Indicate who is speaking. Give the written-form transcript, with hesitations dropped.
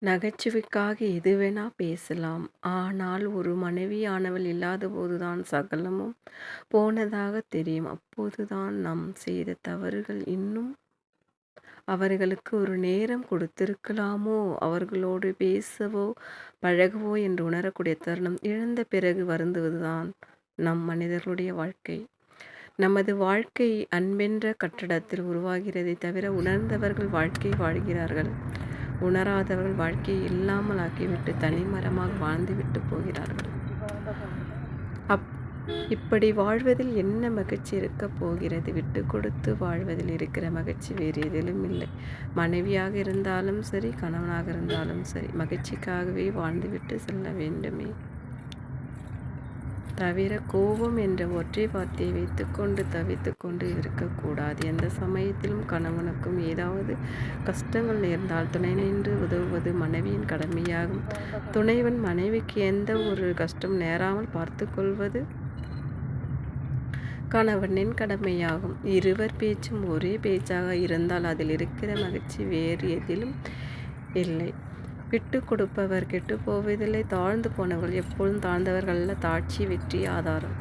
Speaker 1: நகைச்சுவைக்காக எதுவேனா பேசலாம். ஆனால் ஒரு மனைவியானவள் இல்லாதபோதுதான் சகலமும் போனதாகத் தெரியும். அப்போதுதான் நாம் செய்த தவறுகள் இன்னும் அவர்களுக்கு ஒரு நேரம் கொடுத்திருக்கலாமோ, அவர்களோடு பேசவோ, பழகவோ என்று உணரக்கூடிய தருணம். இழந்த பிறகு வருந்துவதுதான் நம் மனிதர்களுடைய வாழ்க்கை. நமது வாழ்க்கை அன்பென்ற கட்டடத்தில் உருவாகிறதே தவிர, உணர்ந்தவர்கள் வாழ்க்கை வாழ்கிறார்கள். உணராதவர்கள் வாழ்க்கையை இல்லாமல் ஆக்கிவிட்டு தனிமரமாக வாழ்ந்துவிட்டு போகிறார்கள். இப்படி வாழ்வதில் என்ன மகிழ்ச்சி இருக்கப் போகிறது? விட்டு கொடுத்து வாழ்வதில் இருக்கிற மகிழ்ச்சி வேறு எதிலும் இல்லை. மனைவியாக இருந்தாலும் சரி, கணவனாக இருந்தாலும் சரி, மகிழ்ச்சிக்காகவே வாழ்ந்துவிட்டு செல்ல வேண்டுமே தவிர கோபம் என்ற ஒற்றை வார்த்தையை வைத்துக்கொண்டு தவித்துக்கொண்டு இருக்கக்கூடாது. எந்த சமயத்திலும் கணவனுக்கும் ஏதாவது கஷ்டங்கள் நேர்ந்தால் துணை நின்று உதவுவது மனைவியின் கடமையாகும். துணைவன் மனைவிக்கு எந்த ஒரு கஷ்டம் நேராமல் பார்த்து கொள்வது கணவனின் கடமையாகும். இருவர் பேச்சும் ஒரே பேச்சாக இருந்தால் அதில் இருக்கிற மகிழ்ச்சி வேறு எதிலும் இல்லை. விட்டு கொடுப்பவர் கெட்டு போவதில்லை. தாழ்ந்து போனவர்கள் எப்பொழுதும் தாழ்ந்தவர்கள் அல்ல. தாழ்ச்சி வெற்றி ஆதாரம்.